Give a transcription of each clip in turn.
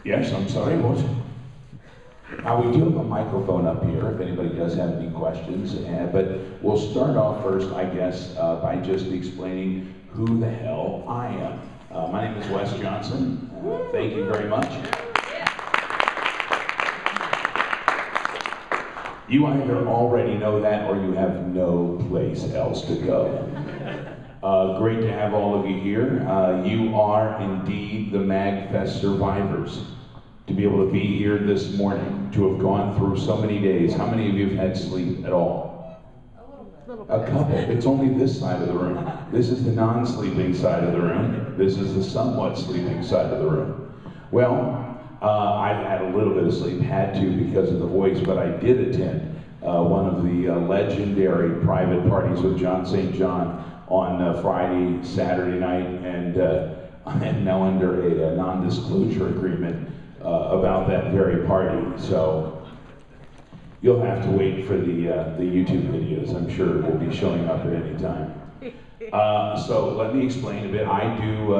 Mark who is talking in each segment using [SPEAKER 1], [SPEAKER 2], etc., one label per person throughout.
[SPEAKER 1] Yes, I'm sorry, what? Now we do have a microphone up here if anybody does have any questions, but we'll start off first, I guess, by just explaining who the hell I am. My name is Wes Johnson. Thank you very much. You either already know that or you have no place else to go. Great to have all of you here. You are indeed the MAGFest survivors. To be able to be here this morning, to have gone through so many days. How many of you have had sleep at all? A couple. It's only this side of the room. This is the non-sleeping side of the room. This is the somewhat sleeping side of the room. Well, I've had a little bit of sleep, had to because of the voice, but I did attend one of the legendary private parties with Jon St. on Friday, Saturday night, and I am now under a non-disclosure agreement about that very party, so you'll have to wait for the YouTube videos. I'm sure will be showing up at any time. So let me explain a bit. I do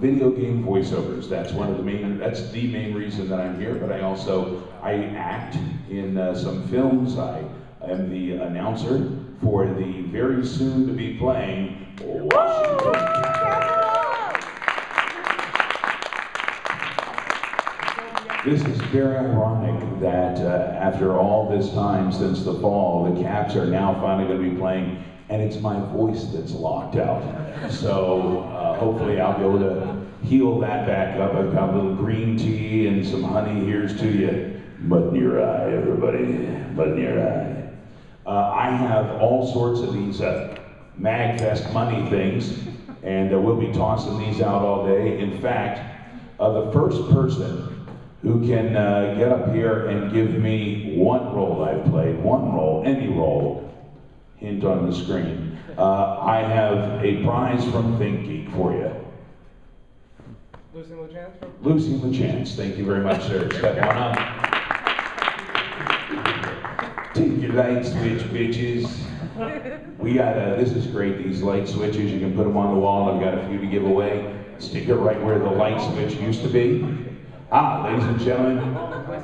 [SPEAKER 1] video game voiceovers. That's the main reason that I'm here. But I act in some films. I am the announcer for the very soon to be playing Washington. This is very ironic that after all this time since the fall, the Caps are now finally going to be playing, and it's my voice that's locked out. So hopefully I'll be able to heal that back up. I've got a little green tea and some honey. Here's to you. Button your eye, everybody. Button your eye. I have all sorts of these MAGFest money things, and we'll be tossing these out all day. In fact, the first person who can get up here and give me one role I've played, one role, any role, hint on the screen. I have a prize from Think Geek for you.
[SPEAKER 2] Lucy LeChance?
[SPEAKER 1] Lucy LeChance, thank you very much, sir. Step on up. Take your light switch, bitches. We got, this is great, these light switches, you can put them on the wall. I've got a few to give away. Stick it right where the light switch used to be. Ladies and gentlemen,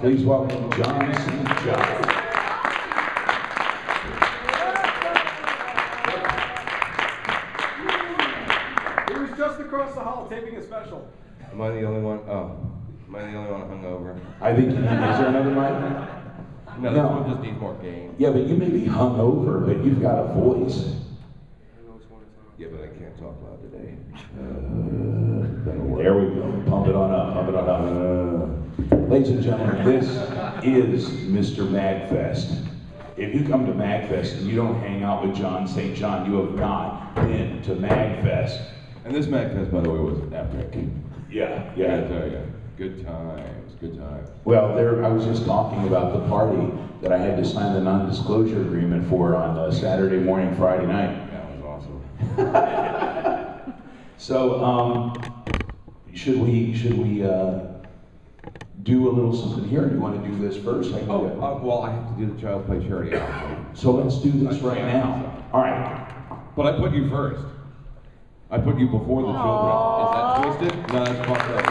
[SPEAKER 1] please welcome Jon St.
[SPEAKER 2] He was just across the hall taping a special.
[SPEAKER 3] Am I the only one? Oh, am I the only one hungover?
[SPEAKER 1] I think, is there another mic?
[SPEAKER 3] No, this one just needs more game.
[SPEAKER 1] Yeah, but you may be hungover, but you've got a voice.
[SPEAKER 3] Yeah, but I can't talk loud today.
[SPEAKER 1] There we go. Pump it on up. Pump it on up. Ladies and gentlemen, this is Mr. MAGFest. If you come to MAGFest and you don't hang out with Jon St. you have not been to MAGFest.
[SPEAKER 3] And this MAGFest, by the way, was epic.
[SPEAKER 1] Yeah.
[SPEAKER 3] I tell you, good times, good times.
[SPEAKER 1] Well, I was just talking about the party that I had to sign the non-disclosure agreement for on Saturday morning, Friday night.
[SPEAKER 3] That was awesome.
[SPEAKER 1] So, should we do a little something here? Do you want to do this first?
[SPEAKER 3] Well, I have to do the Child Play Charity album.
[SPEAKER 1] So let's do this right now. All right.
[SPEAKER 3] But I put you first. I put you before the children. Is that twisted? No, that's fucked up.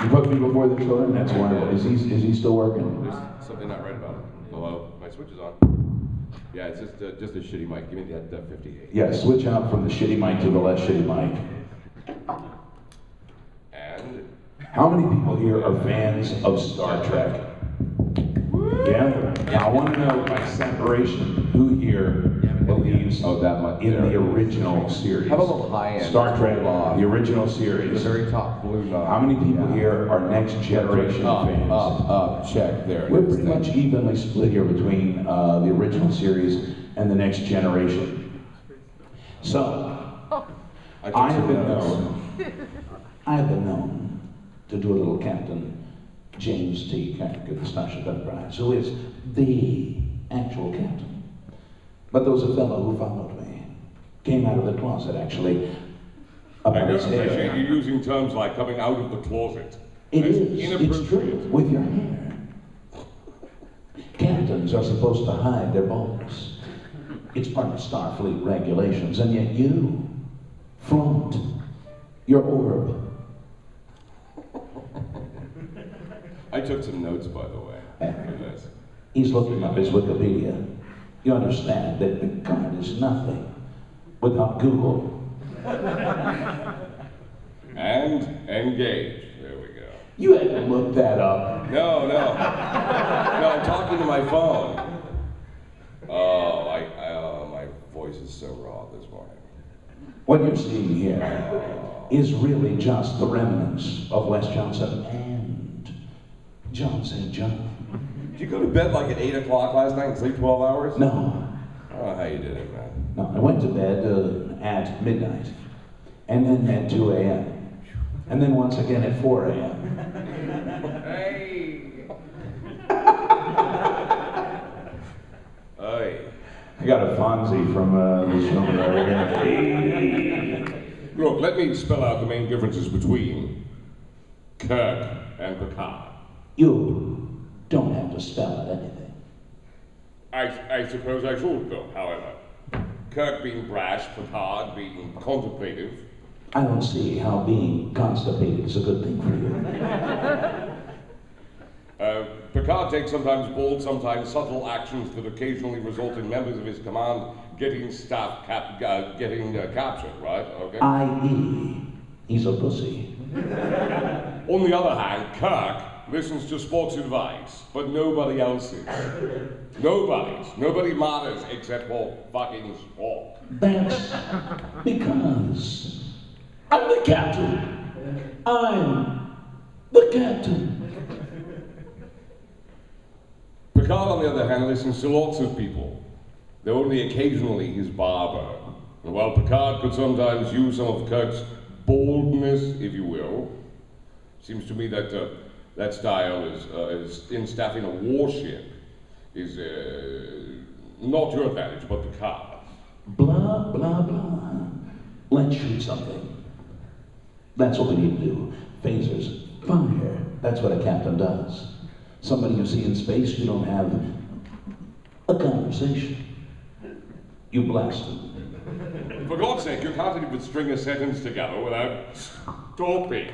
[SPEAKER 1] You put me before the children? That's wonderful. Is he still working?
[SPEAKER 3] There's something not right about it. Hello? My switch is on. Yeah, it's just a shitty mic. Give me that 58.
[SPEAKER 1] Yeah, switch out from the shitty mic to the less shitty mic.
[SPEAKER 3] And?
[SPEAKER 1] How many people here are fans of Star Trek? Yeah? Now I want to know by separation, who here believes
[SPEAKER 3] that much
[SPEAKER 1] in the original series?
[SPEAKER 3] How about a little high end?
[SPEAKER 1] Star Trek, the original series.
[SPEAKER 3] The very top blue knob.
[SPEAKER 1] How many people here are next generation fans?
[SPEAKER 3] Up, check, there.
[SPEAKER 1] We're pretty much evenly split here between the original series and the next generation. So, I have been known to do a little Captain James T. Kirk of the Starship Enterprise, who is the actual captain. But there was a fellow who followed me, came out of the closet actually.
[SPEAKER 4] I don't appreciate you using terms like coming out of the closet.
[SPEAKER 1] It's true, with your hair. Captains are supposed to hide their balls. It's part of Starfleet regulations, and yet you flaunt Your orb.
[SPEAKER 3] I took some notes, by the way, for this.
[SPEAKER 1] He's looking up his Wikipedia. You understand that Picard is nothing without Google.
[SPEAKER 3] And engage. There we go.
[SPEAKER 1] You had to look that up.
[SPEAKER 3] No, no. No, I'm talking to my phone. Oh, my voice is so raw this morning.
[SPEAKER 1] What you're seeing here is really just the remnants of Wes Johnson and Jon St.
[SPEAKER 3] Did you go to bed like at 8 o'clock last night and sleep 12 hours?
[SPEAKER 1] No,
[SPEAKER 3] I don't know how you did it, man.
[SPEAKER 1] no, I went to bed at midnight, and then at 2 a.m., and then once again at 4 a.m.
[SPEAKER 3] Hey! Hey.
[SPEAKER 1] I got a Fonzie from this film there.
[SPEAKER 4] Look, let me spell out the main differences between Kirk and Picard.
[SPEAKER 1] You don't have to spell out anything.
[SPEAKER 4] I suppose I should, though, however. Kirk being brash, Picard being contemplative.
[SPEAKER 1] I don't see how being constipated is a good thing for you.
[SPEAKER 4] Picard takes sometimes bold, sometimes subtle actions that occasionally result in members of his command getting captured, right? Okay.
[SPEAKER 1] I.e., he's a pussy.
[SPEAKER 4] On the other hand, Kirk listens to sports advice, but nobody else's. Nobody matters except for fucking sport.
[SPEAKER 1] That's because I'm the captain. I'm the captain.
[SPEAKER 4] Picard, on the other hand, listens to lots of people, though only occasionally his barber. And while Picard could sometimes use some of Kirk's boldness, if you will, seems to me that that style is in staffing a warship is not your advantage, but Picard's.
[SPEAKER 1] Blah, blah, blah. Let's shoot something. That's what we need to do. Phasers, fire. That's what a captain does. Somebody you see in space, you don't have a conversation. You blast them.
[SPEAKER 4] For God's sake, you can't even string a sentence together without stopping.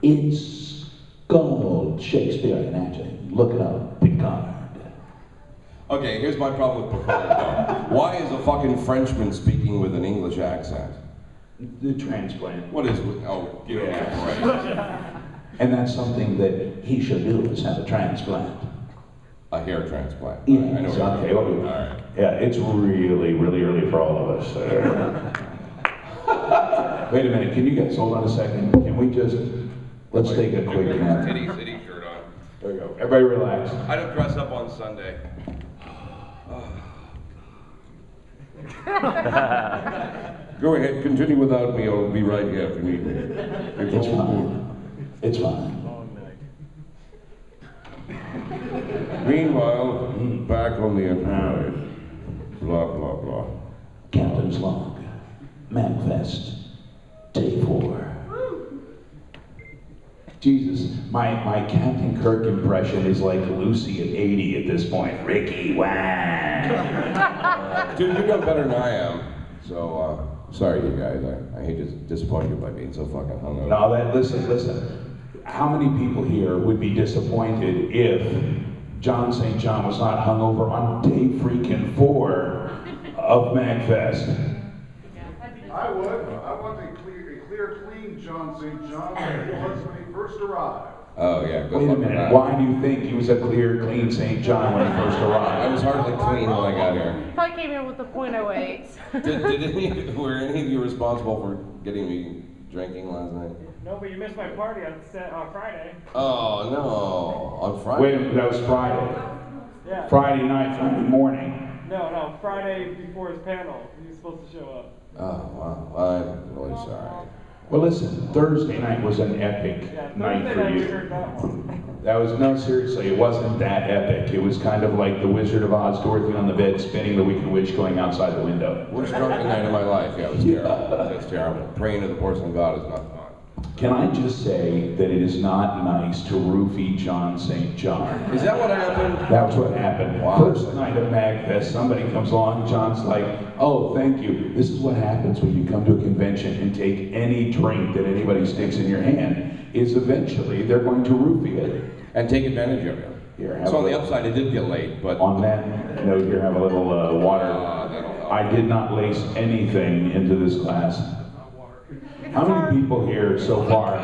[SPEAKER 1] It's called Shakespearean acting. Look it up, Picard.
[SPEAKER 3] Okay, here's my problem with Picard, though. Why is a fucking Frenchman speaking with an English accent?
[SPEAKER 1] The transplant.
[SPEAKER 3] What is with, oh, give me a break.
[SPEAKER 1] And that's something that he should do, is have a transplant.
[SPEAKER 3] A hair transplant.
[SPEAKER 1] Yeah,
[SPEAKER 3] I know.
[SPEAKER 1] okay, well,
[SPEAKER 3] All right.
[SPEAKER 1] yeah, it's really, really early for all of us. Wait a minute, can you guys hold on a second? Can we just, let's take a quick nap.
[SPEAKER 3] Titty shirt on.
[SPEAKER 1] There you go. Everybody relax.
[SPEAKER 3] I don't dress up on Sunday.
[SPEAKER 4] Go ahead, continue without me. I'll be right here if you need me.
[SPEAKER 1] It's fine. It's fine.
[SPEAKER 4] Meanwhile, back on the Enterprise. Blah, blah, blah.
[SPEAKER 1] Captain's log. MAGFest. Day 4. Jesus, my Captain Kirk impression is like Lucy at 80 at this point. Ricky, wow.
[SPEAKER 3] Dude, you know better than I am. So, sorry you guys. I hate to disappoint you by being so fucking hungover.
[SPEAKER 1] No, listen. How many people here would be disappointed if Jon St. John was not hungover on day freaking 4 of MAGFest?
[SPEAKER 2] I would. I want a clear, clean Jon St. John like he was when he first arrived.
[SPEAKER 3] Oh, yeah, good
[SPEAKER 1] Wait a
[SPEAKER 3] luck with
[SPEAKER 1] minute,
[SPEAKER 3] that.
[SPEAKER 1] why do you think he was a clear, clean St. John when he first
[SPEAKER 3] I
[SPEAKER 1] arrived?
[SPEAKER 3] was hardly clean when I got here.
[SPEAKER 5] Probably came in with a .08.
[SPEAKER 3] Were any of you responsible for getting me drinking last night?
[SPEAKER 6] No, but you missed my party on Friday.
[SPEAKER 3] Oh, no. On Friday?
[SPEAKER 1] Wait a minute, that was Friday.
[SPEAKER 6] Yeah.
[SPEAKER 1] Friday night, Friday morning.
[SPEAKER 6] No, Friday before his panel. He was supposed to show up.
[SPEAKER 3] Oh, wow. I'm really sorry.
[SPEAKER 1] Well, listen, Thursday night was an epic
[SPEAKER 6] Yeah,
[SPEAKER 1] night
[SPEAKER 6] Thursday
[SPEAKER 1] for
[SPEAKER 6] night we
[SPEAKER 1] you.
[SPEAKER 6] heard that one.
[SPEAKER 1] That was, no, seriously, it wasn't that epic. It was kind of like the Wizard of Oz, Dorothy on the bed, spinning the Wicked Witch going outside the window.
[SPEAKER 3] Worst drunken night of my life. Yeah, it was terrible. That's terrible. Praying to the porcelain god is not fun.
[SPEAKER 1] Can I just say that it is not nice to roofie Jon St. John?
[SPEAKER 3] Is that what happened?
[SPEAKER 1] That's what happened.
[SPEAKER 3] Wow.
[SPEAKER 1] First night of MAGFest, somebody comes along, John's like, oh, thank you. This is what happens when you come to a convention and take any drink that anybody sticks in your hand, is eventually they're going to roofie it.
[SPEAKER 3] And take advantage of it.
[SPEAKER 1] Here, have
[SPEAKER 3] So
[SPEAKER 1] a
[SPEAKER 3] on the
[SPEAKER 1] little-
[SPEAKER 3] upside, it did get late, but...
[SPEAKER 1] On that note, here, have a little water.
[SPEAKER 3] that'll help.
[SPEAKER 1] I did not lace anything into this glass. How many people here so far?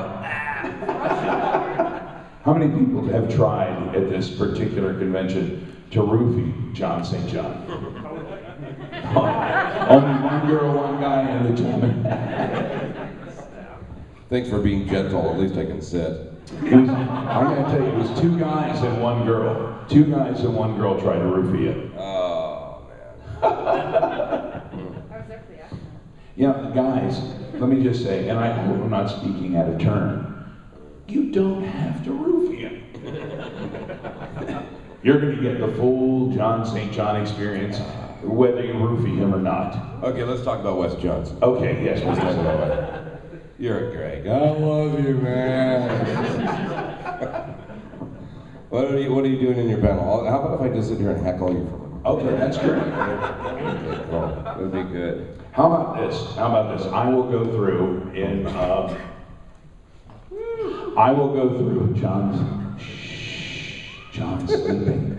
[SPEAKER 1] How many people have tried at this particular convention to roofie Jon St. John? Only one girl, one guy, and the gentleman.
[SPEAKER 3] Thanks for being gentle, at least I can sit.
[SPEAKER 1] I'm going to tell you, it was 2 guys and 1 girl. 2 guys and 1 girl tried to roofie it.
[SPEAKER 3] Oh, man.
[SPEAKER 5] I was there for the action.
[SPEAKER 1] Yeah, guys, let me just say, and I'm not speaking out of turn, you don't have to roofie him. You're going to get the full Jon St. John experience, whether you roofie him or not.
[SPEAKER 3] Okay, let's talk about Wes Johnson.
[SPEAKER 1] Okay, yes, we'll talk about it.
[SPEAKER 3] You're a Greg. I love you, man. What are you doing in your panel? How about if I just sit here and heckle you for a minute?
[SPEAKER 1] Okay, that's great.
[SPEAKER 3] Okay, cool. That'd be good.
[SPEAKER 1] How about this? How about this? I will go through in, I will go through John's sleeping.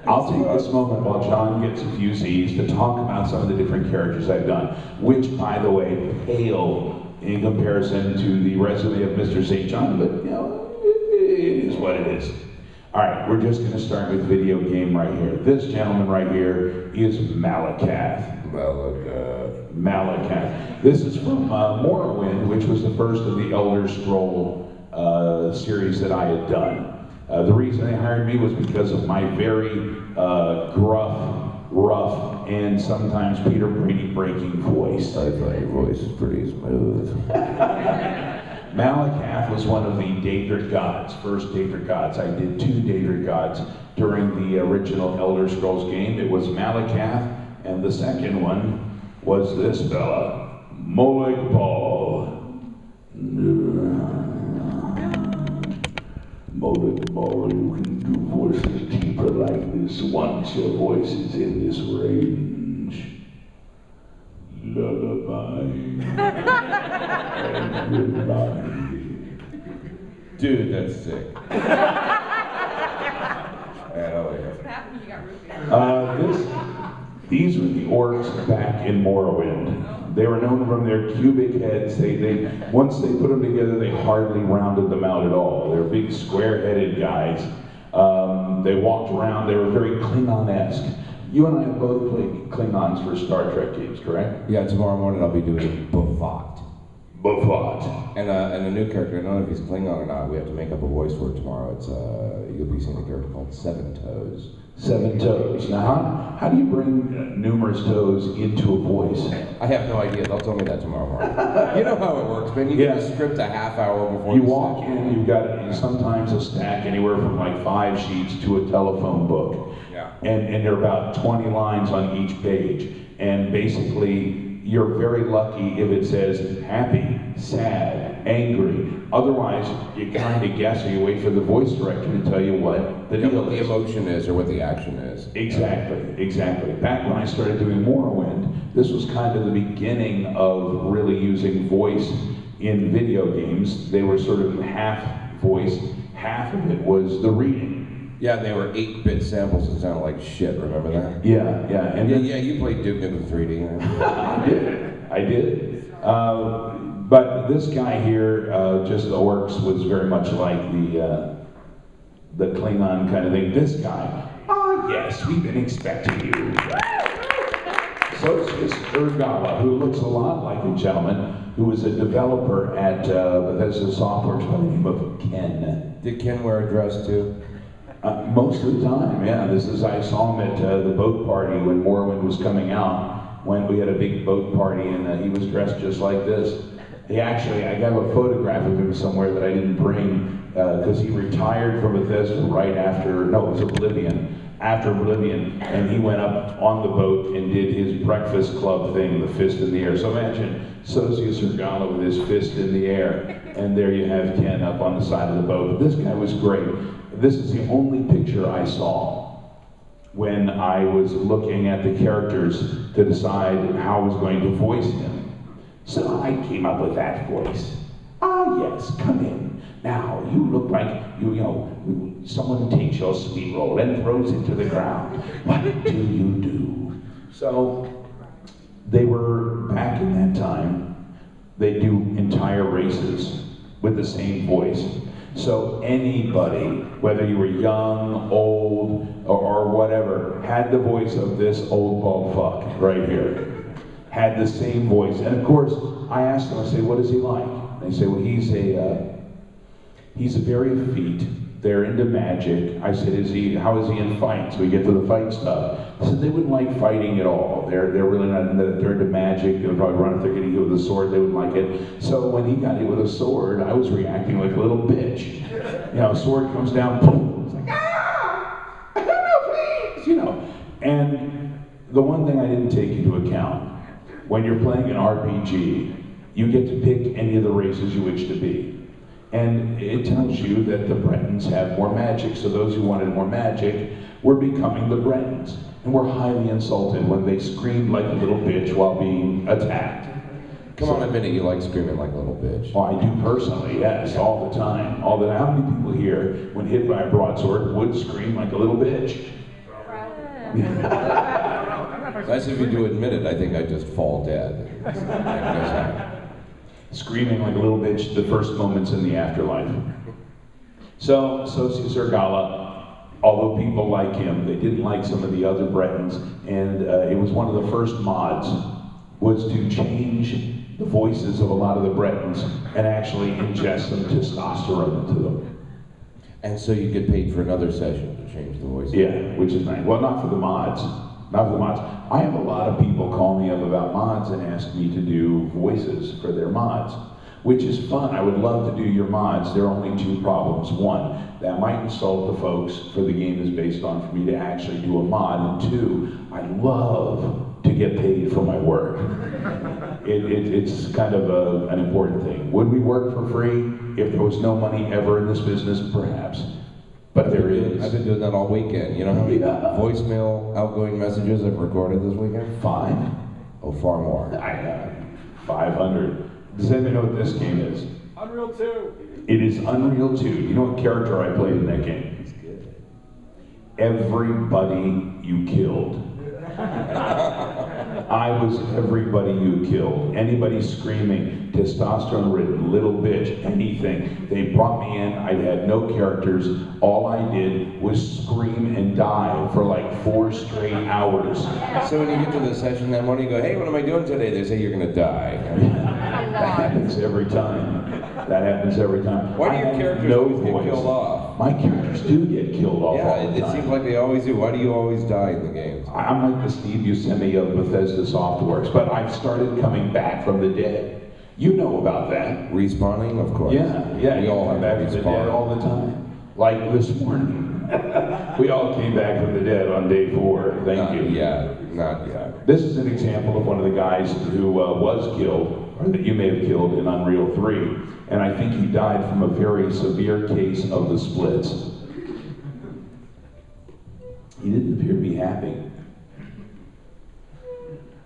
[SPEAKER 1] I'll take this moment while Jon gets a few Z's to talk about some of the different characters I've done, which, by the way, pale in comparison to the resume of Mr. St. John, but, you know, it is what it is. All right, we're just going to start with video game right here. This gentleman right here is Malakath. Malakath. This is from Morrowind, which was the first of the Elder Scroll series that I had done. The reason they hired me was because of my very gruff, rough, and sometimes Peter Brady breaking voice.
[SPEAKER 3] I thought your voice is pretty smooth.
[SPEAKER 1] Malakath was one of the Daedric gods, first Daedric gods. I did 2 Daedric gods during the original Elder Scrolls game. It was Malakath, and the second one was this fella, Molag Bal. Molag Bal, you can do voices deeper like this once your voice is in this range. Lullaby and goodbye.
[SPEAKER 3] Dude, that's sick. Hell yeah.
[SPEAKER 5] What happened when you got roofied?
[SPEAKER 1] These were the orcs back in Morrowind. They were known from their cubic heads. Once they put them together, they hardly rounded them out at all. They're big, square-headed guys. They walked around. They were very Klingon-esque. You and I have both played Klingons for Star Trek games, correct?
[SPEAKER 3] Yeah, tomorrow morning I'll be doing Buffot.
[SPEAKER 1] Buffot.
[SPEAKER 3] And a new character, I don't know if he's Klingon or not, we have to make up a voice for it tomorrow. It's you'll be seeing a character called 7 Toes.
[SPEAKER 1] 7 toes. Now, how do you bring numerous toes into a voice?
[SPEAKER 3] I have no idea, they'll tell me that tomorrow morning. You know how it works, man. You get a script a half hour before
[SPEAKER 1] You
[SPEAKER 3] the
[SPEAKER 1] walk
[SPEAKER 3] session.
[SPEAKER 1] in, you've got sometimes a stack anywhere from like 5 sheets to a telephone book.
[SPEAKER 3] Yeah.
[SPEAKER 1] And there are about 20 lines on each page. And basically, you're very lucky if it says happy, sad, angry. Otherwise, you kind of guess or you wait for the voice director to tell you what the deal
[SPEAKER 3] What the
[SPEAKER 1] is.
[SPEAKER 3] emotion is or what the action is.
[SPEAKER 1] Exactly. Back when I started doing Morrowind, this was kind of the beginning of really using voice in video games. They were sort of half voice, half of it was the reading.
[SPEAKER 3] Yeah, they were 8-bit samples that sounded like shit, remember that?
[SPEAKER 1] Yeah. And
[SPEAKER 3] Yeah, you played Duke Nukem 3D.
[SPEAKER 1] I did. But this guy here, just the orcs, was very much like the Klingon kind of thing. This guy, yes, we've been expecting you. So it's this Urgala, who looks a lot like a gentleman who was a developer at Bethesda Software by the name of Ken.
[SPEAKER 3] Did Ken wear a dress too?
[SPEAKER 1] Most of the time, yeah. I saw him at the boat party when Morrowind was coming out. When we had a big boat party, and he was dressed just like this. I got a photograph of him somewhere that I didn't bring because he retired from Bethesda right after, no, it was Oblivion, after Oblivion, and he went up on the boat and did his Breakfast Club thing, the fist in the air. So imagine Sosia Sergala with his fist in the air, and there you have Ken up on the side of the boat. This guy was great. This is the only picture I saw when I was looking at the characters to decide how I was going to voice him. So I came up with that voice. Ah, yes, come in. Now, you look like, you know, someone takes your sweet roll and throws it to the ground. What do you do? So, they were, back in that time, they do entire races with the same voice. So anybody, whether you were young, old, or whatever, had the voice of this old bald fuck right here. Had the same voice. And of course, I asked them, I say, what is he like? They say, well, he's very effete. They're into magic. I said, how is he in fights? We get to the fight stuff. I said, they wouldn't like fighting at all. They're really not, they're into magic. They'll probably run if they're getting hit with a sword, they wouldn't like it. So when he got hit with a sword, I was reacting like a little bitch. You know, sword comes down, boom, it's like, ah! No, please! You know. And the one thing I didn't take into account, when you're playing an RPG, you get to pick any of the races you wish to be. And it tells you that the Bretons have more magic, so those who wanted more magic were becoming the Bretons. And were highly insulted when they screamed like a little bitch while being attacked.
[SPEAKER 3] Come on, admit it, you like screaming like a little bitch.
[SPEAKER 1] Well, I do personally, yes, all the time. How many people here, when hit by a broadsword, would scream like a little bitch?
[SPEAKER 3] Nice if you do admit it. I think I just fall dead.
[SPEAKER 1] Screaming like a little bitch the first moments in the afterlife. So, Sosia Sergala, although people like him, they didn't like some of the other Bretons, and it was one of the first mods, was to change the voices of a lot of the Bretons and actually ingest some testosterone into them.
[SPEAKER 3] And so you get paid for another session to change the voices?
[SPEAKER 1] Yeah, which is nice. Well, not for the mods. Not for the mods. I have a lot of people call me up about mods and ask me to do voices for their mods, which is fun. I would love to do your mods. There are only two problems. One, that might insult the folks for the game is based on for me to actually do a mod. And two, I love to get paid for my work. It's kind of an important thing. Would we work for free if there was no money ever in this business? Perhaps. But there is.
[SPEAKER 3] I've been doing that all weekend. You know how many voicemail outgoing messages I've recorded this weekend?
[SPEAKER 1] 5?
[SPEAKER 3] Oh, far more.
[SPEAKER 1] 500. Does anybody know what this game is?
[SPEAKER 6] Unreal 2.
[SPEAKER 1] It is Unreal 2. You know what character I played in that game? Everybody you killed. I was everybody you killed. Anybody screaming, testosterone ridden, little bitch, anything. They brought me in, I had no characters. All I did was scream and die for like 4 straight hours.
[SPEAKER 3] So when you get to the session that morning, you go, hey, what am I doing today? They say you're gonna die.
[SPEAKER 1] That happens every time. That happens every time.
[SPEAKER 3] Why do your characters always get killed off?
[SPEAKER 1] My characters do get killed off all the
[SPEAKER 3] it
[SPEAKER 1] time.
[SPEAKER 3] seems like they always do. Why do you always die in the games?
[SPEAKER 1] I'm like the Steve Buscemi of Bethesda Softworks, but I've started coming back from the dead. You know about that.
[SPEAKER 3] Respawning, of course.
[SPEAKER 1] Yeah,
[SPEAKER 3] We all
[SPEAKER 1] come
[SPEAKER 3] have
[SPEAKER 1] back
[SPEAKER 3] to
[SPEAKER 1] from the
[SPEAKER 3] respawn.
[SPEAKER 1] dead all the time. Like this morning. We all came back from the dead on day 4. Thank you.
[SPEAKER 3] Not yet.
[SPEAKER 1] This is an example of one of the guys who was killed, or that you may have killed in Unreal 3, and I think he died from a very severe case of the splits. He didn't appear to be happy.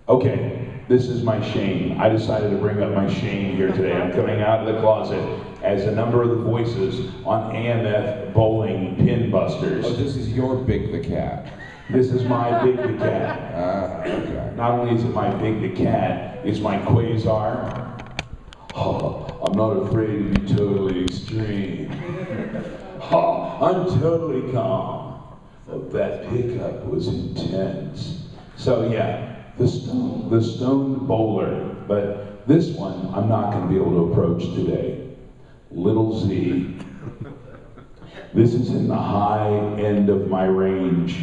[SPEAKER 1] Okay, this is my shame. I decided to bring up my shame here today. I'm coming out of the closet as a number of the voices on AMF Bowling Pin Busters.
[SPEAKER 3] Oh, this is your Big the Cat.
[SPEAKER 1] This is my Big the Cat.
[SPEAKER 3] Okay.
[SPEAKER 1] Not only is it my Big the Cat, it's my Quasar. Oh, I'm not afraid to be totally extreme. Oh, I'm totally calm. Oh, that pickup was intense. So yeah, the stoned bowler, but this one I'm not going to be able to approach today. Little Z. This is in the high end of my range.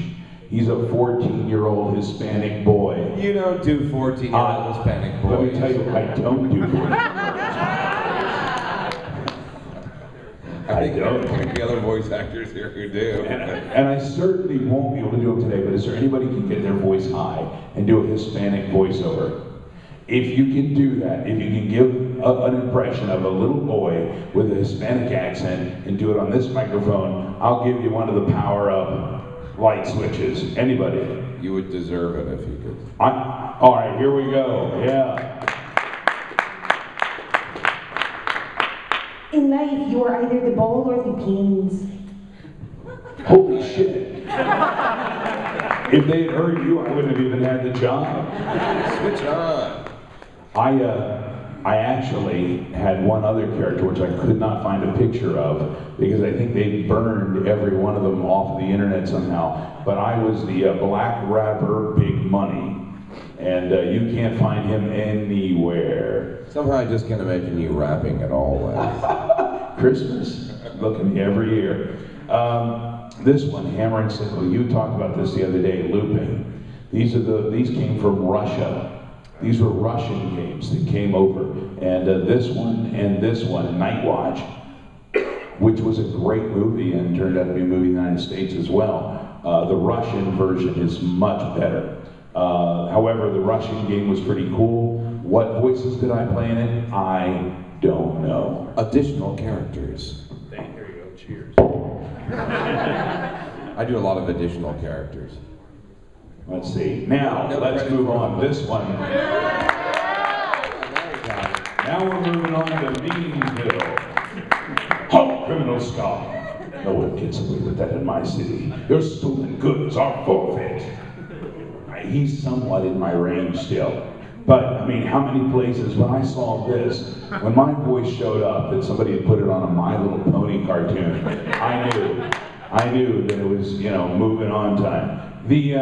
[SPEAKER 1] He's a 14-year-old Hispanic boy.
[SPEAKER 3] You don't do 14-year-old Hispanic boys.
[SPEAKER 1] Let me tell you, I don't do 14-year-olds.
[SPEAKER 3] I
[SPEAKER 1] I don't.
[SPEAKER 3] I think the other voice actors here who do.
[SPEAKER 1] And I certainly won't be able to do them today, but is there anybody who can get their voice high and do a Hispanic voiceover? If you can do that, if you can give an impression of a little boy with a Hispanic accent and do it on this microphone, I'll give you one of the power-up light switches. Anybody?
[SPEAKER 3] You would deserve it if you could.
[SPEAKER 1] All right, here we go. Yeah.
[SPEAKER 7] In life, you are either the ball or the pins.
[SPEAKER 1] Holy shit. If they had heard you, I wouldn't have even had the job.
[SPEAKER 3] Switch on.
[SPEAKER 1] I actually had one other character which I could not find a picture of because I think they burned every one of them off of the internet somehow. But I was the black rapper Big Money. And you can't find him anywhere.
[SPEAKER 3] Somehow I just can't imagine you rapping at all, Wes.
[SPEAKER 1] Christmas, look at me every year. This one, Hammer and Sickle, you talked about this the other day, looping. These came from Russia. These were Russian games that came over. And this one, Night Watch, which was a great movie and turned out to be a movie in the United States as well. The Russian version is much better. However, the Russian game was pretty cool. What voices did I play in it? I don't know.
[SPEAKER 3] Additional characters.
[SPEAKER 1] There you go, cheers.
[SPEAKER 3] I do a lot of additional characters.
[SPEAKER 1] Let's see. Now, let's move on. This one. Now we're moving on to Meanville. Halt, criminal scum. No one gets away with that in my city. Your stolen goods are forfeit. He's somewhat in my range still. But, I mean, how many places, when I saw this, when my voice showed up that somebody had put it on a My Little Pony cartoon, I knew that it was, moving on time. The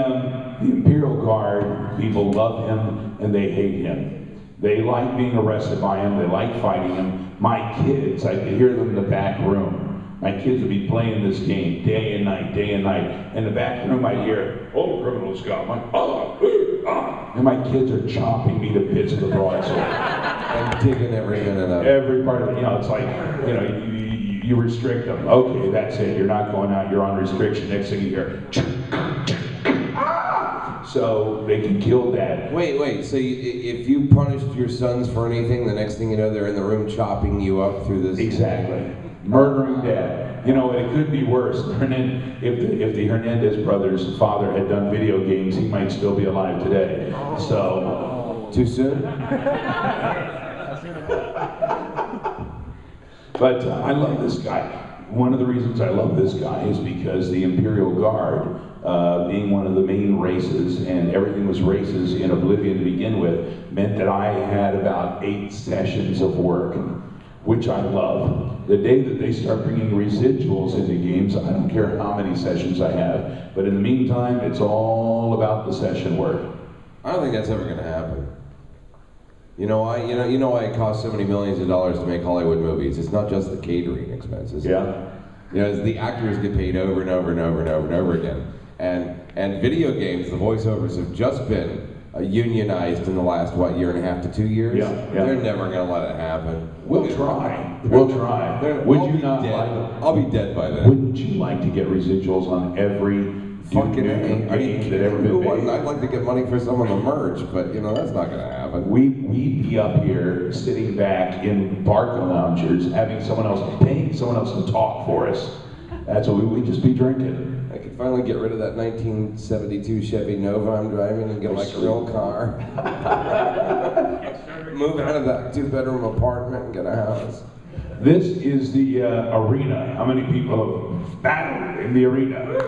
[SPEAKER 1] Imperial Guard, people love him and they hate him. They like being arrested by him, they like fighting him. My kids, I could hear them in the back room. My kids would be playing this game day and night, day and night. In the back room, I'd hear, "Oh, criminal scum!" I'm like, and my kids are chopping me to bits with a broadsword.
[SPEAKER 3] And digging every minute of it.
[SPEAKER 1] Every part of it, it's like, you restrict them. Okay, that's it. You're not going out. You're on restriction. Next thing you hear, so they can kill Dad.
[SPEAKER 3] Wait. So if you punished your sons for anything, the next thing you know, they're in the room chopping you up through this.
[SPEAKER 1] Exactly. Murdering Dad. And it could be worse. If the Hernandez brothers' father had done video games, he might still be alive today. So,
[SPEAKER 3] too soon?
[SPEAKER 1] But I love this guy. One of the reasons I love this guy is because the Imperial Guard, being one of the main races, and everything was races in Oblivion to begin with, meant that I had about 8 sessions of work, which I love. The day that they start bringing residuals into games, I don't care how many sessions I have. But in the meantime, it's all about the session work.
[SPEAKER 3] I don't think that's ever going to happen. You know why it costs so many millions of dollars to make Hollywood movies? It's not just the catering expenses.
[SPEAKER 1] Yeah.
[SPEAKER 3] The actors get paid over and over and over and over and over again. And video games, the voiceovers have just been unionized in the last, year and a half to 2 years?
[SPEAKER 1] Yeah.
[SPEAKER 3] They're never going to let it happen.
[SPEAKER 1] We'll try. Would you not like?
[SPEAKER 3] I'll be dead by then.
[SPEAKER 1] Wouldn't you like to get residuals on every fucking game that ever been made?
[SPEAKER 3] I'd like to get money for some of the merch, but that's not going to happen.
[SPEAKER 1] We'd be up here sitting back in Barca loungers, paying someone else to talk for us. That's what we'd just be drinking.
[SPEAKER 3] I could finally get rid of that 1972 Chevy Nova I'm driving and get like a real car. Move out of that 2-bedroom apartment and get a house.
[SPEAKER 1] This is the arena. How many people have battled in the arena?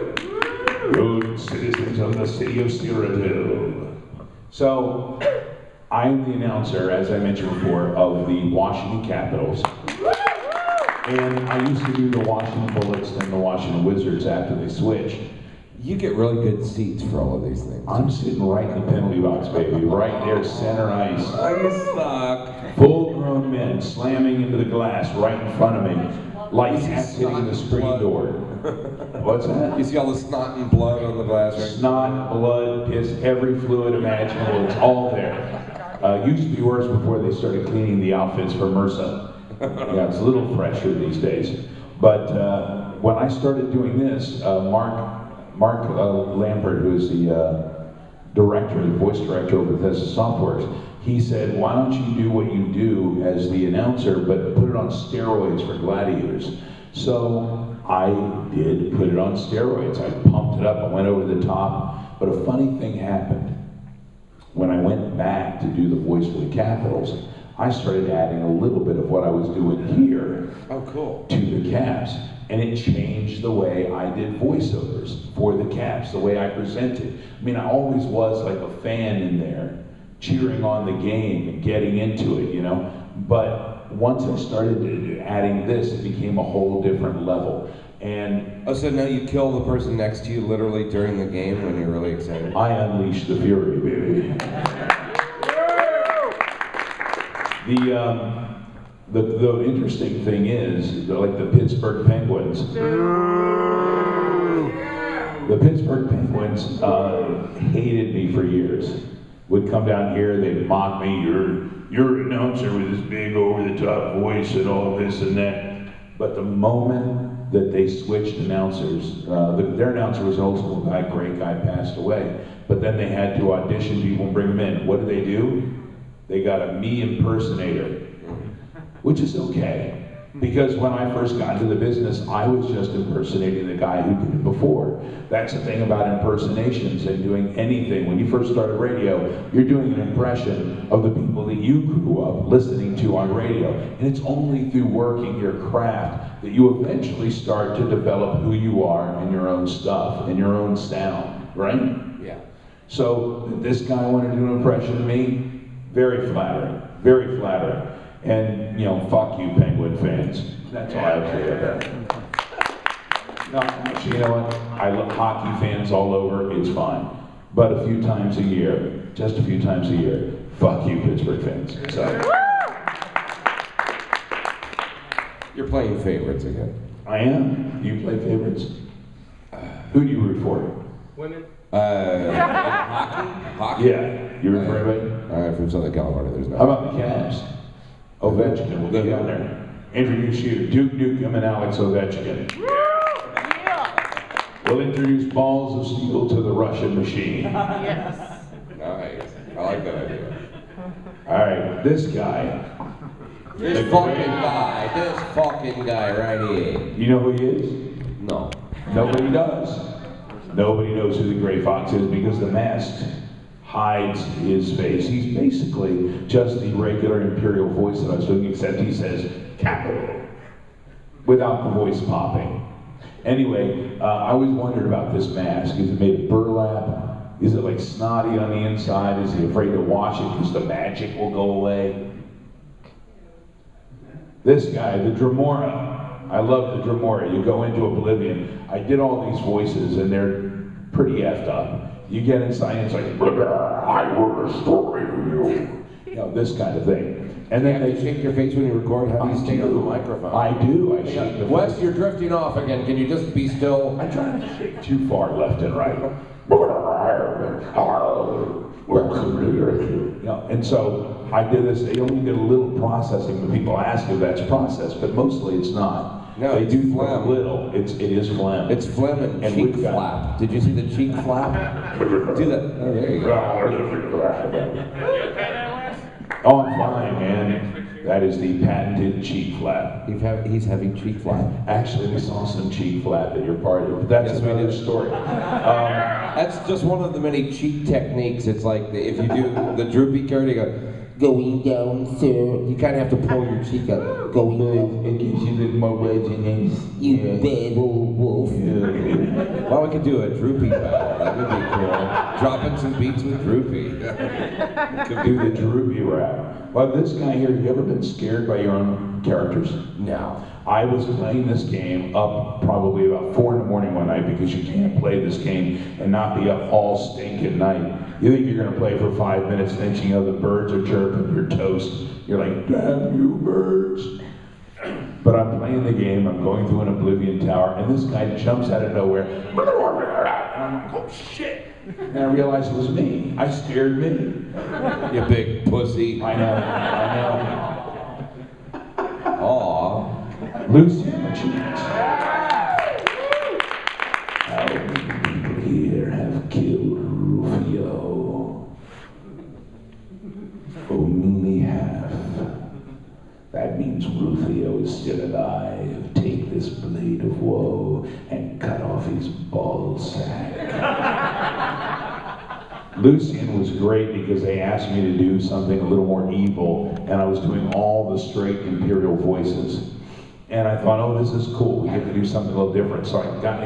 [SPEAKER 1] Good citizens of the city of Cyrodiil. So, I am the announcer, as I mentioned before, of the Washington Capitals. And I used to do the Washington Bullets and the Washington Wizards after they switched.
[SPEAKER 3] You get really good seats for all of these things.
[SPEAKER 1] I'm sitting right in the penalty box, baby, right there, center ice.
[SPEAKER 3] You suck.
[SPEAKER 1] Full-grown men slamming into the glass right in front of me, like hats hitting the screen door. What's that?
[SPEAKER 3] You see all the snot and blood on the glass, right?
[SPEAKER 1] Snot, blood, piss, every fluid imaginable, it's all there. Used to be worse before they started cleaning the outfits for MRSA. Yeah, it's a little fresher these days. But when I started doing this, Mark Lampert, who is the director, the voice director over at Bethesda Softworks, he said, why don't you do what you do as the announcer, but put it on steroids for Gladiators? So I did put it on steroids. I pumped it up, I went over the top, but a funny thing happened. When I went back to do the voice for the Capitals, I started adding a little bit of what I was doing here to the Caps. And it changed the way I did voiceovers for the Caps, the way I presented. I mean, I always was like a fan in there, cheering on the game and getting into it, you know? But once I started adding this, it became a whole different level. And
[SPEAKER 3] oh, so now you kill the person next to you literally during the game when you're really excited?
[SPEAKER 1] I unleash the fury, baby. The interesting thing is, like the Pittsburgh Penguins. The Pittsburgh Penguins hated me for years. Would come down here, they'd mock me, you're an announcer with this big over-the-top voice and all this and that. But the moment that they switched announcers, their announcer was an old school guy, great guy, passed away. But then they had to audition people and bring them in. What do? They got a me impersonator, which is okay. Because when I first got into the business, I was just impersonating the guy who did it before. That's the thing about impersonations and doing anything. When you first started radio, you're doing an impression of the people that you grew up listening to on radio. And it's only through working your craft that you eventually start to develop who you are and your own stuff and your own sound, right?
[SPEAKER 3] Yeah.
[SPEAKER 1] So this guy wanted to do an impression of me. Very flattering, very flattering. And, you know, fuck you, Penguin fans. That's all I have to say about that. No, actually, you know what? I love hockey fans all over, it's fine. But a few times a year, just a few times a year, fuck you, Pittsburgh fans. So.
[SPEAKER 3] You're playing favorites again.
[SPEAKER 1] I am. Do you play favorites? Who do you root for?
[SPEAKER 6] Women.
[SPEAKER 3] Hockey?
[SPEAKER 1] Yeah. You root for anybody?
[SPEAKER 3] From Southern California, there's no.
[SPEAKER 1] How about the Cavs? Ovechkin, we'll get down there. Introduce you to Duke Nukem and Alex Ovechkin. We'll introduce balls of steel to the Russian machine.
[SPEAKER 5] Yes.
[SPEAKER 3] Nice. I like that idea.
[SPEAKER 1] All right, this guy.
[SPEAKER 3] This fucking guy right here.
[SPEAKER 1] You know who he is?
[SPEAKER 3] No.
[SPEAKER 1] Nobody does. Nobody knows who the Gray Fox is because the mask hides his face. He's basically just the regular Imperial voice that I was doing, except he says capital without the voice popping. Anyway, I always wondered about this mask. Is it made of burlap? Is it like snotty on the inside? Is he afraid to wash it because the magic will go away? This guy, the Dremora. I love the Dremora. You go into oblivion. I did all these voices and they're pretty effed up. You get inside and it's like, I will destroy you. You know, this kind of thing. And then they
[SPEAKER 3] shake your face when you record. How do you stay on the microphone?
[SPEAKER 1] I do. I shake the
[SPEAKER 3] Wes, you're drifting off again. Can you just be still?
[SPEAKER 1] I try not to shake too far left and right. You know, and so I did this. They only did a little processing when people ask if that's processed, but mostly it's not.
[SPEAKER 3] No,
[SPEAKER 1] they
[SPEAKER 3] it's
[SPEAKER 1] do
[SPEAKER 3] phlegm.
[SPEAKER 1] a little. It is phlegm.
[SPEAKER 3] It's phlegm and cheek flap. Did you see the cheek flap? Do that. Oh, there you go.
[SPEAKER 1] Oh, I'm fine, man. That is the patented cheek flap.
[SPEAKER 3] He's having cheek flap.
[SPEAKER 1] Actually, we saw some cheek flap at your party, but that's another story.
[SPEAKER 3] That's just one of the many cheek techniques. It's like if you do the droopy curl, you go, going down, sir. You kind of have to pull your cheek up. Going down.
[SPEAKER 1] It gives you a little more resonance.
[SPEAKER 3] You bad old wolf. Yeah. Well, we could do a droopy battle. That would be cool. Dropping some beats with droopy.
[SPEAKER 1] Could do the droopy rap. Well, this guy here, you ever been scared by your own characters?
[SPEAKER 3] No.
[SPEAKER 1] I was playing this game up probably about 4 in the morning one night because you can't play this game and not be up all stinking night. You think you're gonna play for 5 minutes, next thing you know the birds are chirping, you're toast. You're like, damn you birds. But I'm playing the game, I'm going through an Oblivion Tower, and this guy jumps out of nowhere. And I'm like, oh shit. And I realized it was me. I scared me.
[SPEAKER 3] You big pussy.
[SPEAKER 1] I know.
[SPEAKER 3] Aw.
[SPEAKER 1] Lucy, my cheeks. That means Rufio is still alive. Take this blade of woe and cut off his ball sack. Lucian was great because they asked me to do something a little more evil, and I was doing all the straight imperial voices. And I thought, oh, this is cool. We get to do something a little different. So I got,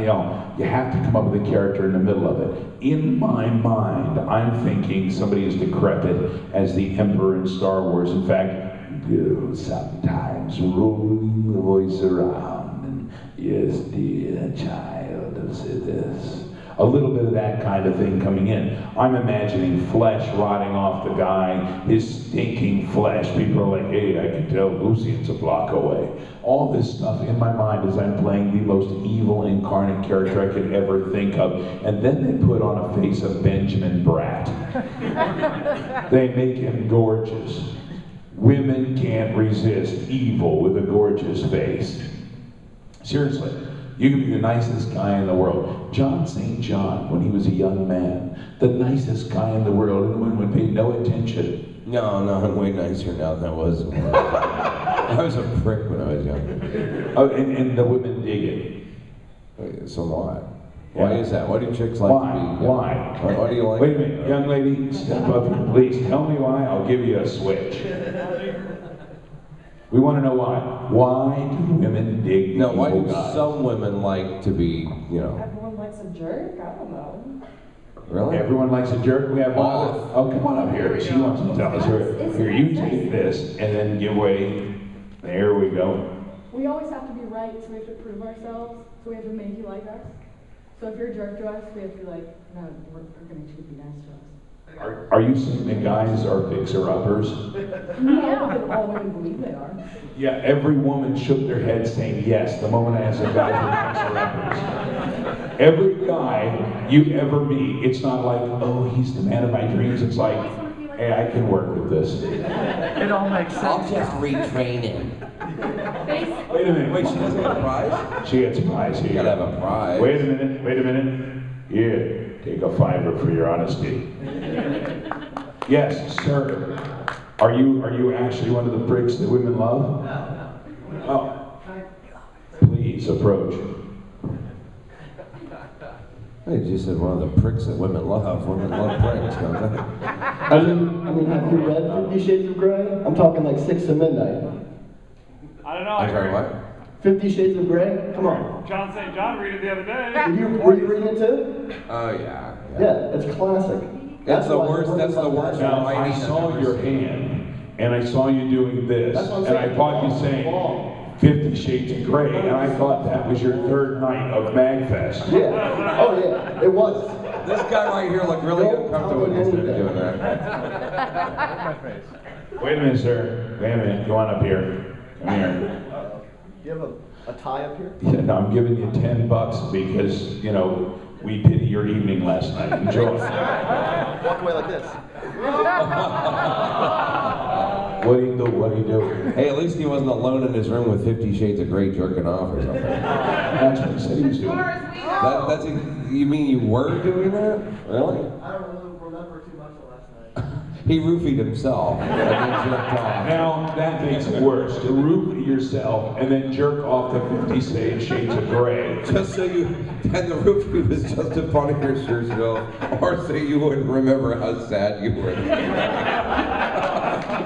[SPEAKER 1] you have to come up with a character in the middle of it. In my mind, I'm thinking somebody as decrepit as the Emperor in Star Wars. In fact, you sometimes rolling the voice around. And yes, dear child of Siddhis. A little bit of that kind of thing coming in. I'm imagining flesh rotting off the guy, his stinking flesh. People are like, hey, I can tell Lucian's a block away. All this stuff in my mind as I'm playing the most evil incarnate character I could ever think of. And then they put on a face of Benjamin Bratt. They make him gorgeous. Women can't resist evil with a gorgeous face. Seriously. You can be the nicest guy in the world. Jon St. John, when he was a young man, the nicest guy in the world, and the women would pay no attention.
[SPEAKER 3] No, I'm way nicer now than I was. I was a prick when I was young.
[SPEAKER 1] Oh, and the women dig it.
[SPEAKER 3] So why? Why is that? Why do chicks like to be?
[SPEAKER 1] Why?
[SPEAKER 3] Why do you like?
[SPEAKER 1] Wait a minute, young lady, step up and please tell me why. I'll give you a switch. We want to know why. Why do women dig?
[SPEAKER 3] No, why do
[SPEAKER 1] guys?
[SPEAKER 3] some women like to be,
[SPEAKER 5] Everyone likes a jerk? I don't know.
[SPEAKER 3] Really?
[SPEAKER 1] Everyone likes a jerk. We have all. Oh, come on up here. She wants to tell us. Here, you take this and then give way. There we go.
[SPEAKER 8] We always have to be right, so we have to prove ourselves. So we have to make you like us. So if you're a jerk to us, we have to be like, no, we're going to be nice to us.
[SPEAKER 1] Are you saying that guys are fixer-uppers?
[SPEAKER 8] No, but all women believe they are.
[SPEAKER 1] Yeah, every woman shook their head saying yes the moment I asked a guy for fixer-uppers. Every guy you ever meet, it's not like, oh, he's the man of my dreams. It's like, hey, I can work with this.
[SPEAKER 6] It all makes sense.
[SPEAKER 3] I'll just retrain him.
[SPEAKER 1] Wait a minute.
[SPEAKER 3] Wait, she doesn't get a prize?
[SPEAKER 1] She gets a prize here.
[SPEAKER 3] You gotta have a prize.
[SPEAKER 1] Wait a minute. Here. Take a $5 for your honesty. Yes, sir. Are you actually one of the pricks that women love? Oh. Please approach.
[SPEAKER 3] Hey, you said one of the pricks that women love. Women love pricks, don't they?
[SPEAKER 9] I mean, have you read 50 Shades of Grey? I'm talking like 6 to midnight.
[SPEAKER 6] I don't know.
[SPEAKER 3] I'm sorry, what?
[SPEAKER 9] 50 Shades of Grey? Come on.
[SPEAKER 6] Jon St. John read it the other day.
[SPEAKER 9] Were you reading it too?
[SPEAKER 3] Oh, yeah.
[SPEAKER 9] Yeah, it's classic.
[SPEAKER 3] That's the
[SPEAKER 9] why
[SPEAKER 3] worst. That's the worst.
[SPEAKER 1] Now, I saw your hand, and I saw you doing this,
[SPEAKER 9] That's what I'm
[SPEAKER 1] and I
[SPEAKER 9] saying.
[SPEAKER 1] thought you saying 50 Shades of Grey, and I thought that was your third night of MAGFest.
[SPEAKER 9] Yeah. Oh, yeah. It was.
[SPEAKER 3] This guy right here looked really
[SPEAKER 9] Don't
[SPEAKER 3] uncomfortable
[SPEAKER 9] tell me
[SPEAKER 3] instead of
[SPEAKER 9] anything.
[SPEAKER 3] doing that.
[SPEAKER 1] Wait a minute, sir. Wait a minute. Go on up here. Come here.
[SPEAKER 9] Do you have a tie up here?
[SPEAKER 1] Yeah, no, I'm giving you $10 because, we pity your evening last night. Enjoy.
[SPEAKER 9] Walk away like this.
[SPEAKER 1] What do you do?
[SPEAKER 3] Hey, at least he wasn't alone in his room with 50 Shades of Grey jerking off or something.
[SPEAKER 1] That's what he said he was doing.
[SPEAKER 3] That's you mean you were doing that? Really?
[SPEAKER 9] I don't really remember too much of last night.
[SPEAKER 3] He roofied himself and then jerked off.
[SPEAKER 1] Now, that makes it worse. To root yourself and then jerk off the 50 Shades of Grey.
[SPEAKER 3] Just so and the roofie was just to punish yourself, or so you wouldn't remember how sad you were.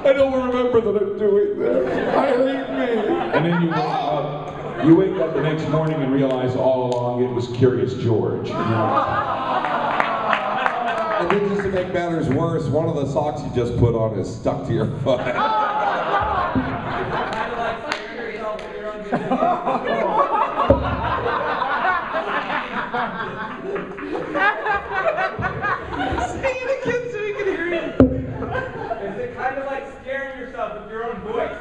[SPEAKER 3] I don't remember that I'm doing that. I hate me.
[SPEAKER 1] And then you wake up the next morning and realize all along it was Curious George.
[SPEAKER 3] And then just to make matters worse, one of the socks you just put on is stuck to your foot.
[SPEAKER 6] Say it again so you can hear it. Is it kind of like scaring yourself with your own voice?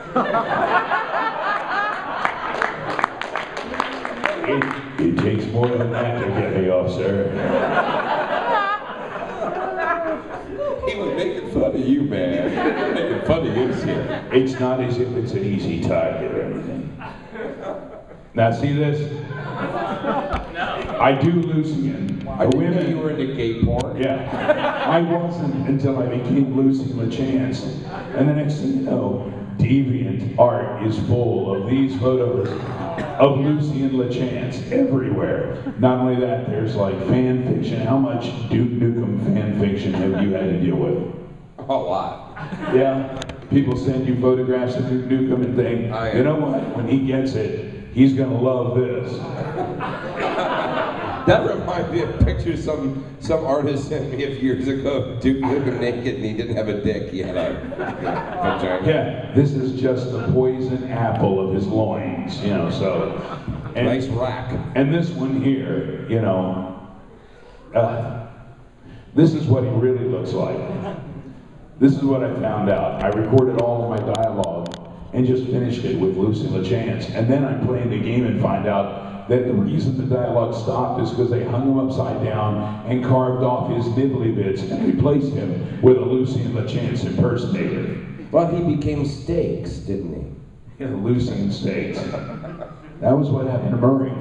[SPEAKER 1] It takes more than that to get me off, sir.
[SPEAKER 3] He was making fun of you, man. Making fun of you, shit.
[SPEAKER 1] It's not as if it's an easy target or anything. Now see this? I do Lucian.
[SPEAKER 3] I didn't know you were into gay porn.
[SPEAKER 1] Yeah. I wasn't until I became Lucian LeChance. And the next thing you know, Deviant art is full of these photos of Lucy and LeChance everywhere. Not only that, there's like fan fiction. How much Duke Nukem fan fiction have you had to deal with?
[SPEAKER 3] A lot.
[SPEAKER 1] Yeah? People send you photographs of Duke Nukem and think, you know what? When he gets it, he's gonna love this.
[SPEAKER 3] That reminds me of a picture some artist sent me a few years ago. Duke Nukem naked and he didn't have a dick. He had a vagina.
[SPEAKER 1] Yeah, this is just the poison apple of his loins, you know, so. And,
[SPEAKER 3] nice rack.
[SPEAKER 1] And this one here, you know, this is what he really looks like. This is what I found out. I recorded all of my dialogue and just finished it with Lucy LeChance. And then I'm playing the game and find out that the reason the dialogue stopped is because they hung him upside down and carved off his nibbly bits and replaced him with a Lucy and LeChance impersonator.
[SPEAKER 3] Well, he became Steaks, didn't he?
[SPEAKER 1] Yeah, Lucy and Steaks. That was what happened to Murray.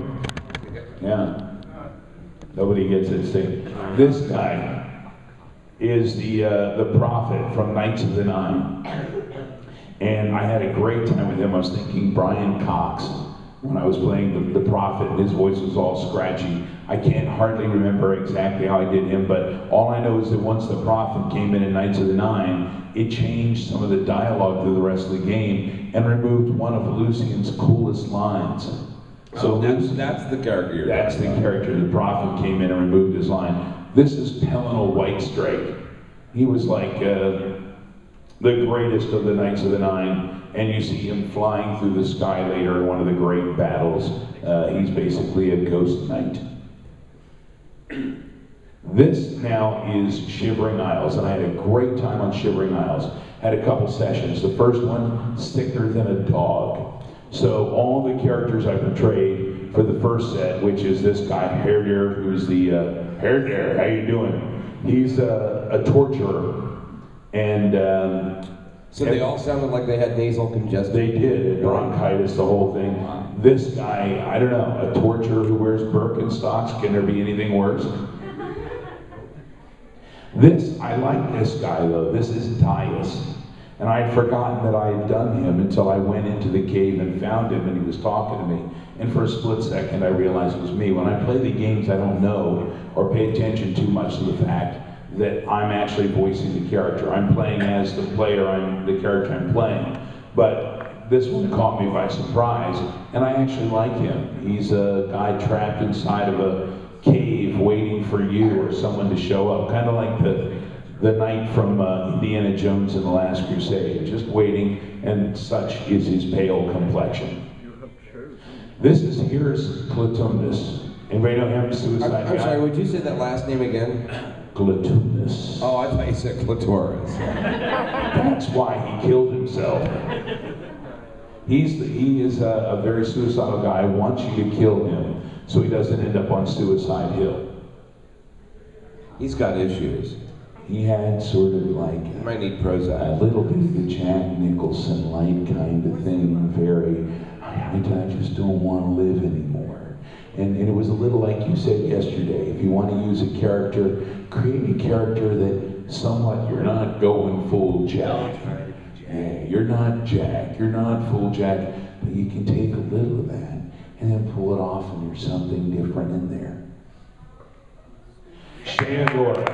[SPEAKER 1] Yeah. Nobody gets it. This guy is the prophet from Knights of the Nine. And I had a great time with him. I was thinking Brian Cox when I was playing the prophet, and his voice was all scratchy. I can't hardly remember exactly how I did him, but all I know is that once the prophet came in Knights of the Nine, it changed some of the dialogue through the rest of the game and removed one of Lucian's coolest lines. So
[SPEAKER 3] that's the character.
[SPEAKER 1] That's the character. The prophet came in and removed his line. This is Pellinal Whitestrake. He was like the greatest of the Knights of the Nine, and you see him flying through the sky later in one of the great battles. He's basically a ghost knight. This now is Shivering Isles, and I had a great time on Shivering Isles. Had a couple sessions. The first one, sicker than a dog. So all the characters I portrayed for the first set, which is this guy, Hairdear, who's the, Hairdear, how you doing? He's a torturer. And
[SPEAKER 3] so they all sounded like they had nasal congestion.
[SPEAKER 1] They did, bronchitis, the whole thing. This guy, I don't know, a torturer who wears Birkenstocks. Can there be anything worse? I like this guy though. This is Dias. And I had forgotten that I had done him until I went into the cave and found him and he was talking to me. And for a split second I realized it was me. When I play the games I don't know or pay attention too much to the fact that I'm actually voicing the character. I'm playing as the player, I'm the character I'm playing. But this one caught me by surprise, and I actually like him. He's a guy trapped inside of a cave waiting for you or someone to show up, kind of like the knight from Indiana Jones and the Last Crusade, just waiting, and such is his pale complexion. Here's Clitumnus. Anybody know him? Suicide
[SPEAKER 3] I'm
[SPEAKER 1] guy?
[SPEAKER 3] sorry, would you say that last name again?
[SPEAKER 1] Clitumnus.
[SPEAKER 3] Oh, I thought you said clitoris.
[SPEAKER 1] That's why he killed himself. He is a very suicidal guy. Wants you to kill him so he doesn't end up on Suicide Hill.
[SPEAKER 3] He's got issues.
[SPEAKER 1] He had sort of like
[SPEAKER 3] He might need Prozac.
[SPEAKER 1] a little bit of the Jack Nicholson light kind of thing. Very, I just don't want to live anymore. And it was a little like you said yesterday. If you want to use a character, create a character that somewhat you're not going full Jack. Yeah, you're not Jack. You're not full Jack. But you can take a little of that and then pull it off, and there's something different in there. Shandor.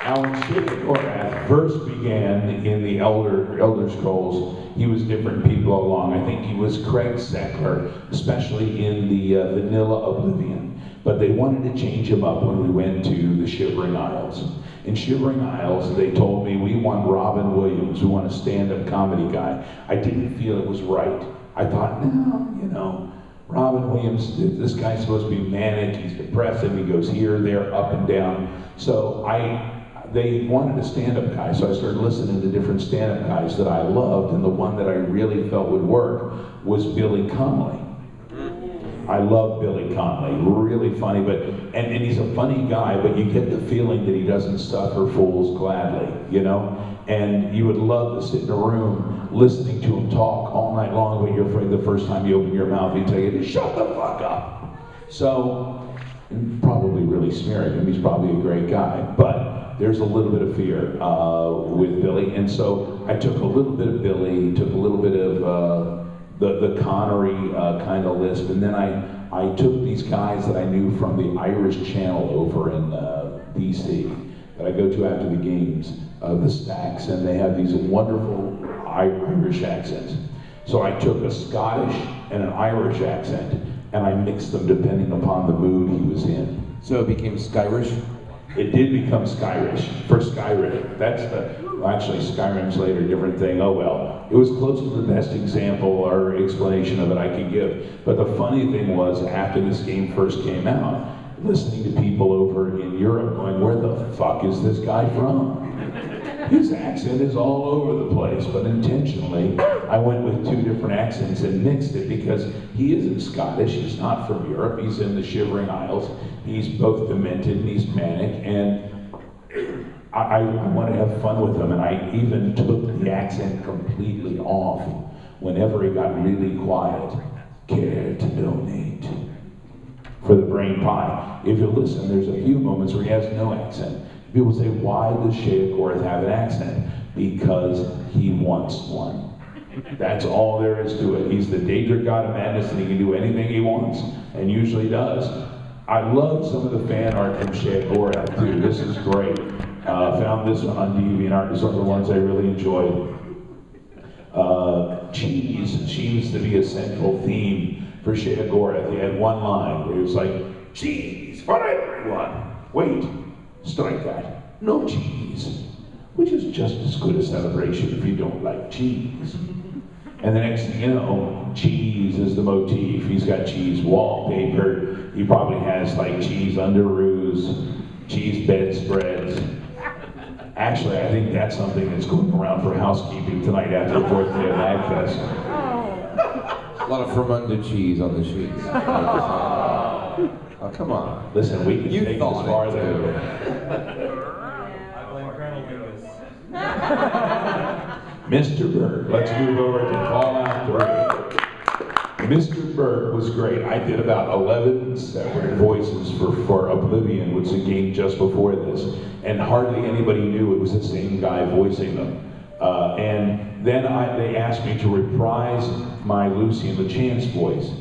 [SPEAKER 1] Now, when Shandor first began in the Elder Scrolls, he was different people all along. I think he was Craig Seckler, especially in the Vanilla Oblivion. But they wanted to change him up when we went to the Shivering Isles. In Shivering Isles, they told me, we want Robin Williams, we want a stand-up comedy guy. I didn't feel it was right. I thought, no, Robin Williams, this guy's supposed to be manic, he's depressive, he goes here, there, up and down. So they wanted a stand-up guy, so I started listening to different stand-up guys that I loved, and the one that I really felt would work was Billy Connolly. I love Billy Connolly, really funny, and he's a funny guy, but you get the feeling that he doesn't suffer fools gladly, And you would love to sit in a room listening to him talk all night long, but you're afraid the first time you open your mouth, he'd tell you to shut the fuck up. So, probably really smearing him, he's probably a great guy, but there's a little bit of fear with Billy. And so I took a little bit of Billy, took a little bit of the Connery kind of lisp, and then I took these guys that I knew from the Irish Channel over in DC that I go to after the games, the Stacks, and they have these wonderful Irish accents. So I took a Scottish and an Irish accent, and I mixed them depending upon the mood he was in.
[SPEAKER 3] So it became Skyrish?
[SPEAKER 1] It did become Skyrish, for Skyrim. That's well, actually Skyrim's later, different thing, oh well. It was close to the best example or explanation of it I could give. But the funny thing was, after this game first came out, listening to people over in Europe going, where the fuck is this guy from? His accent is all over the place, but intentionally, I went with two different accents and mixed it because he isn't Scottish, he's not from Europe, he's in the Shivering Isles, he's both demented and he's manic, and I want to have fun with him, and I even took the accent completely off whenever he got really quiet. Care to donate for the brain pie. If you listen, there's a few moments where he has no accent. People say, why does Shea Gorth have an accent? Because he wants one. That's all there is to it. He's the daedric god of madness, and he can do anything he wants, and usually does. I love some of the fan art from Shea Gorth too. This is great. Found this one on DeviantArt. It's one of the ones I really enjoyed. Cheese seems to be a central theme for Shea Gorth. He had one line where he was like, cheese for everyone. Wait. Strike that. No cheese. Which is just as good a celebration if you don't like cheese. And the next thing you know, cheese is the motif. He's got cheese wallpaper. He probably has like cheese underoos, cheese bedspreads. Actually, I think that's something that's going around for housekeeping tonight after the 4th day of MAGFest.
[SPEAKER 3] A lot of fermented cheese on the sheets. Oh, come on.
[SPEAKER 1] Listen, we can take this farther.
[SPEAKER 6] I blame Colonel Lucas.
[SPEAKER 1] Mr. Berg, let's move over to Fallout 3. Mr. Berg was great. I did about 11 separate voices for Oblivion, which was a game just before this, and hardly anybody knew it was the same guy voicing them. And then they asked me to reprise my Lucy LeChance voice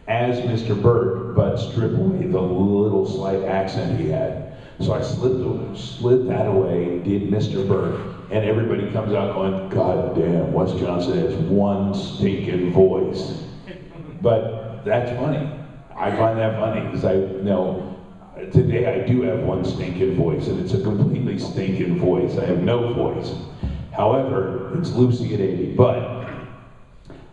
[SPEAKER 1] as Mr. Berg, but strip away the little slight accent he had. So I slid that away, did Mr. Berg, and everybody comes out going, God damn, Wes Johnson has one stinking voice. But that's funny. I find that funny because I know today I do have one stinking voice, and it's a completely stinking voice. I have no voice. However, it's Lucy at 80, but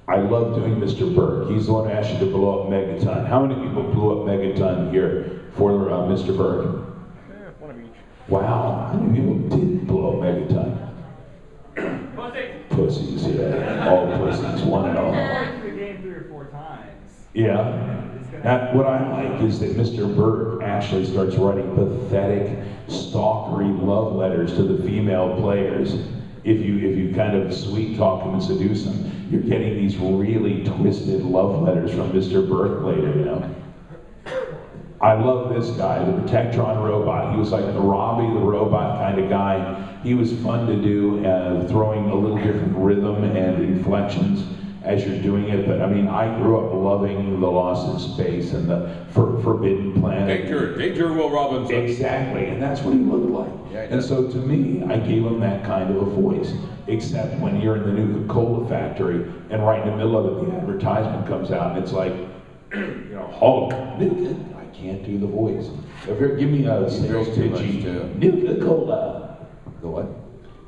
[SPEAKER 1] I love doing Mr. Berg. He's the one who asked you to blow up Megaton. How many people blew up Megaton here for Mr. Berg?
[SPEAKER 6] One of each.
[SPEAKER 1] Wow, how many people did blow up Megaton? Pussies, yeah. All pussies, one and all.
[SPEAKER 6] I played the game 3 or 4 times.
[SPEAKER 1] Yeah. Now, what I like is that Mr. Berg actually starts writing pathetic, stalkery love letters to the female players. If you kind of sweet talk them and seduce them, you're getting these really twisted love letters from Mr. Berg later, you know. I love this guy, the Protectron robot. He was like the Robbie the robot kind of guy. He was fun to do, throwing a little different rhythm and inflections as you're doing it. But I mean, I grew up loving The Lost in Space and the Forbidden Planet.
[SPEAKER 4] Danger, Will Robinson.
[SPEAKER 1] Exactly, and that's what he looked like.
[SPEAKER 4] Yeah,
[SPEAKER 1] and so to me, I gave him that kind of a voice. Except when you're in the Nuka-Cola factory, and right in the middle of it, the advertisement comes out, and it's like, you know, halt, Nuka. I can't do the voice. Give me a sales pitchy Nuka-Cola.
[SPEAKER 3] The what?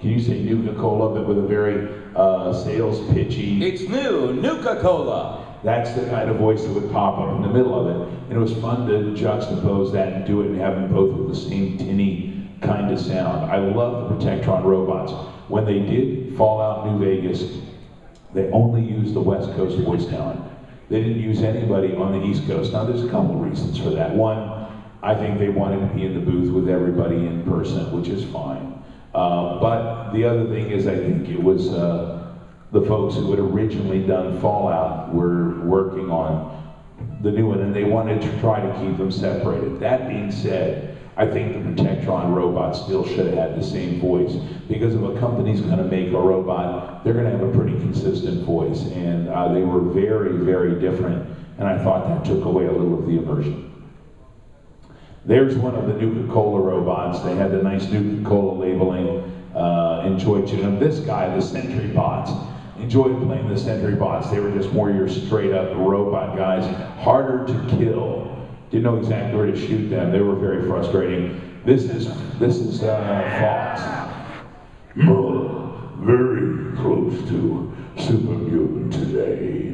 [SPEAKER 1] Can you say Nuka-Cola, but with a very sales pitchy?
[SPEAKER 3] It's new, Nuka-Cola.
[SPEAKER 1] That's the kind of voice that would pop up in the middle of it. And it was fun to juxtapose that and do it and have them both with the same tinny kind of sound. I love the Protectron robots. When they did Fallout New Vegas, they only used the West Coast voice talent. They didn't use anybody on the East Coast. Now there's a couple reasons for that. One, I think they wanted to be in the booth with everybody in person, which is fine. But the other thing is, I think it was the folks who had originally done Fallout were working on the new one, and they wanted to try to keep them separated. That being said, I think the Protectron robot still should have had the same voice, because if a company's going to make a robot, they're going to have a pretty consistent voice, and they were very, very different, and I thought that took away a little of the immersion. There's one of the Nuka-Cola robots. They had the nice Nuka-Cola labeling. Enjoyed tuning. This guy, the Sentry bots. Enjoyed playing the Sentry bots. They were just more your straight up robot guys. Harder to kill. Didn't know exactly where to shoot them. They were very frustrating. This is Fox. Very close to superhuman today.